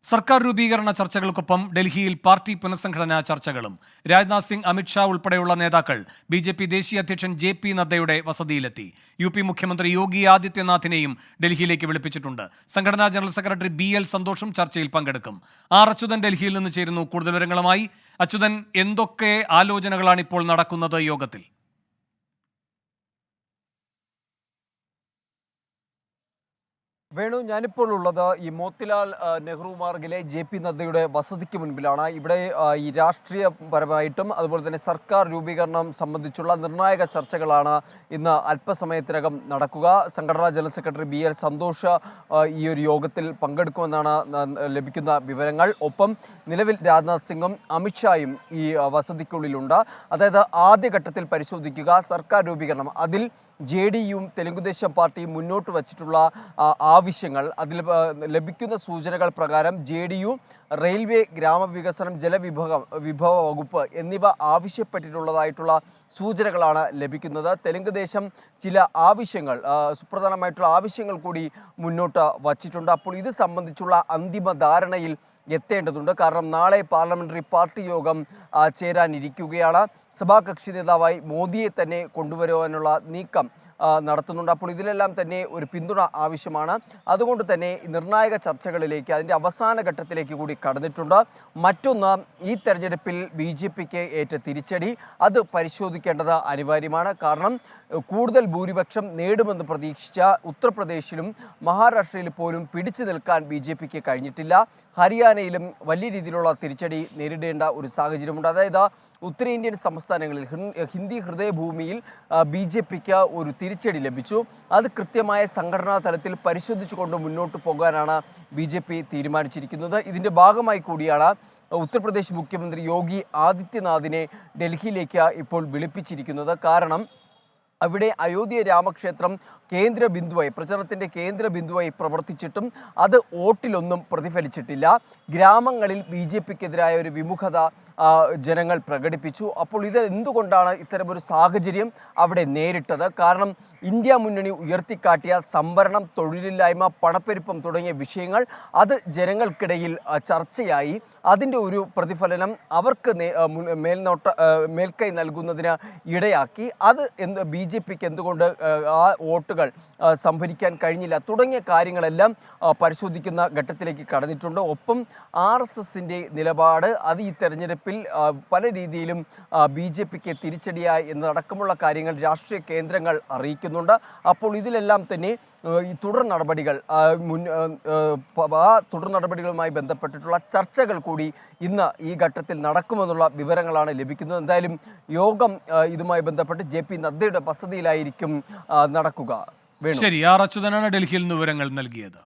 സർക്കാർ രൂപീകരണ ചർച്ചകൾക്കൊപ്പം ഡൽഹിയിൽ പാർട്ടി പുനഃസംഘടനാ ചർച്ചകളും. രാജ്നാഥ് സിംഗ്, അമിത്ഷാ ഉൾപ്പെടെയുള്ള നേതാക്കൾ ബി.ജെ.പി. ദേശീയ അധ്യക്ഷൻ ജെ.പി. നദ്ദയുടെ വസതിയിലെത്തി. യു.പി. മുഖ്യമന്ത്രി യോഗി ആദിത്യനാഥിനെയും ഡൽഹിയിലേക്ക് വിളിപ്പിച്ചിട്ടുണ്ട്. സംഘടനാ ജനറൽ സെക്രട്ടറി ബി.എൽ. സന്തോഷും ചർച്ചയിൽ പങ്കെടുക്കും. ആർ. അച്യുതൻ ഡൽഹിയിൽ നിന്ന് ചേരുന്നു കൂടുതൽ വിവരങ്ങളുമായി. അച്യുതൻ, എന്തൊക്കെ ആലോചനകളാണ് ഇപ്പോൾ നടക്കുന്നത് യോഗത്തിൽ? വേണു, ഞാനിപ്പോൾ ഉള്ളത് ഈ മോത്തിലാൽ നെഹ്റു മാർഗിലെ ജെ.പി. നദ്ദയുടെ വസതിക്ക് മുൻപിലാണ്. ഇവിടെ ഈ രാഷ്ട്രീയപരമായിട്ടും അതുപോലെ തന്നെ സർക്കാർ രൂപീകരണം സംബന്ധിച്ചുള്ള നിർണായക ചർച്ചകളാണ് ഇന്ന് അല്പസമയത്തിനകം നടക്കുക. സംഘടനാ ജനറൽ സെക്രട്ടറി ബി.എൽ. സന്തോഷ് ഈ ഒരു യോഗത്തിൽ പങ്കെടുക്കുമെന്നാണ് ലഭിക്കുന്ന വിവരങ്ങൾ. ഒപ്പം നിലവിൽ രാജ്നാഥ് സിംഗും അമിത്ഷായും ഈ വസതിക്കുള്ളിലുണ്ട്. അതായത് ആദ്യഘട്ടത്തിൽ പരിശോധിക്കുക സർക്കാർ രൂപീകരണം, അതിൽ ജെ.ഡി.യും തെലുങ്കുദേശം പാർട്ടിയും മുന്നോട്ട് വച്ചിട്ടുള്ള ആവശ്യങ്ങൾ. അതിൽ ലഭിക്കുന്ന സൂചനകൾ പ്രകാരം ജെ.ഡി.യു റെയിൽവേ, ഗ്രാമവികസനം, വിഭവ വകുപ്പ് എന്നിവ ആവശ്യപ്പെട്ടിട്ടുള്ളതായിട്ടുള്ള സൂചനകളാണ് ലഭിക്കുന്നത്. തെലുങ്കുദേശം ചില ആവശ്യങ്ങൾ, സുപ്രധാനമായിട്ടുള്ള ആവശ്യങ്ങൾ കൂടി മുന്നോട്ട് വച്ചിട്ടുണ്ട്. അപ്പോൾ ഇത് സംബന്ധിച്ചുള്ള അന്തിമ ധാരണയിൽ എത്തേണ്ടതുണ്ട്. കാരണം നാളെ പാർലമെന്ററി പാർട്ടി യോഗം ചേരാനിരിക്കുകയാണ്. സഭാകക്ഷി നേതാവായി മോദിയെ തന്നെ കൊണ്ടുവരുവാനുള്ള നീക്കം നടത്തുന്നുണ്ട്. അപ്പോൾ ഇതിലെല്ലാം തന്നെ ഒരു പിന്തുണ ആവശ്യമാണ്. അതുകൊണ്ട് തന്നെ നിർണായക ചർച്ചകളിലേക്ക്, അതിൻ്റെ അവസാന ഘട്ടത്തിലേക്ക് കൂടി കടന്നിട്ടുണ്ട്. മറ്റൊന്ന്, ഈ തെരഞ്ഞെടുപ്പിൽ ബി.ജെ.പിക്ക് ഏറ്റ തിരിച്ചടി, അത് പരിശോധിക്കേണ്ടത് അനിവാര്യമാണ്. കാരണം കൂടുതൽ ഭൂരിപക്ഷം നേടുമെന്ന് പ്രതീക്ഷിച്ച ഉത്തർപ്രദേശിലും മഹാരാഷ്ട്രയിൽ പോലും പിടിച്ചു നിൽക്കാൻ ബി.ജെ.പിക്ക് കഴിഞ്ഞിട്ടില്ല. ഹരിയാനയിലും വലിയ രീതിയിലുള്ള തിരിച്ചടി നേരിടേണ്ട ഒരു സാഹചര്യമുണ്ട്. അതായത് ഉത്തരേന്ത്യൻ സംസ്ഥാനങ്ങളിൽ ഹിന്ദി ഹൃദയഭൂമിയിൽ ബി.ജെ.പിക്ക് ഒരു തിരിച്ചടി ലഭിച്ചു. അത് കൃത്യമായ സംഘടനാ തലത്തിൽ പരിശോധിച്ചുകൊണ്ട് മുന്നോട്ട് പോകാനാണ് ബി.ജെ.പി. തീരുമാനിച്ചിരിക്കുന്നത്. ഇതിൻ്റെ ഭാഗമായി കൂടിയാണ് ഉത്തർപ്രദേശ് മുഖ്യമന്ത്രി യോഗി ആദിത്യനാഥിനെ ഡൽഹിയിലേക്ക് ഇപ്പോൾ വിളിപ്പിച്ചിരിക്കുന്നത്. കാരണം അവിടെ അയോധ്യ രാമക്ഷേത്രം കേന്ദ്ര ബിന്ദുവായി, പ്രചരണത്തിൻ്റെ കേന്ദ്ര ബിന്ദുവായി പ്രവർത്തിച്ചിട്ടും അത് വോട്ടിലൊന്നും പ്രതിഫലിച്ചിട്ടില്ല. ഗ്രാമങ്ങളിൽ ബി.ജെ.പിക്കെതിരായ ഒരു വിമുഖത ജനങ്ങൾ പ്രകടിപ്പിച്ചു. അപ്പോൾ ഇത് എന്തുകൊണ്ടാണ് ഇത്തരമൊരു സാഹചര്യം അവിടെ നേരിട്ടത്? കാരണം ഇന്ത്യ മുന്നണി ഉയർത്തിക്കാട്ടിയ സംവരണം, തൊഴിലില്ലായ്മ, പണപ്പെരുപ്പം തുടങ്ങിയ വിഷയങ്ങൾ അത് ജനങ്ങൾക്കിടയിൽ ചർച്ചയായി. അതിൻ്റെ ഒരു പ്രതിഫലനം അവർക്ക് മേൽക്കൈ നൽകുന്നതിന് ഇടയാക്കി. അത് ബി.ജെ.പിക്ക് എന്തുകൊണ്ട് ആ വോട്ടുകൾ സംഭരിക്കാൻ കഴിഞ്ഞില്ല തുടങ്ങിയ കാര്യങ്ങളെല്ലാം പരിശോധിക്കുന്ന ഘട്ടത്തിലേക്ക് കടന്നിട്ടുണ്ട്. ഒപ്പം ആർ.എസ്.എസിൻ്റെ നിലപാട്, അത് ഈ തെരഞ്ഞെടുപ്പിൽ പല രീതിയിലും ബി.ജെ.പിക്ക് തിരിച്ചടിയായി എന്നതടക്കമുള്ള കാര്യങ്ങൾ രാഷ്ട്രീയ കേന്ദ്രങ്ങൾ അറിയിക്കുന്നുണ്ട്. അപ്പോൾ ഇതിലെല്ലാം തന്നെ ഈ തുടർ നടപടികളുമായി ബന്ധപ്പെട്ടിട്ടുള്ള ചർച്ചകൾ കൂടി ഇന്ന് ഈ ഘട്ടത്തിൽ നടക്കുമെന്നുള്ള വിവരങ്ങളാണ് ലഭിക്കുന്നത്. എന്തായാലും യോഗം ഇതുമായി ബന്ധപ്പെട്ട് ജെ.പി. നദ്ദയുടെ വസതിയിലായിരിക്കും നടക്കുക. ശരി, ആർ. അച്യുതനാണ് ഡൽഹിയിൽ നിന്ന് വിവരങ്ങൾ നൽകിയത്.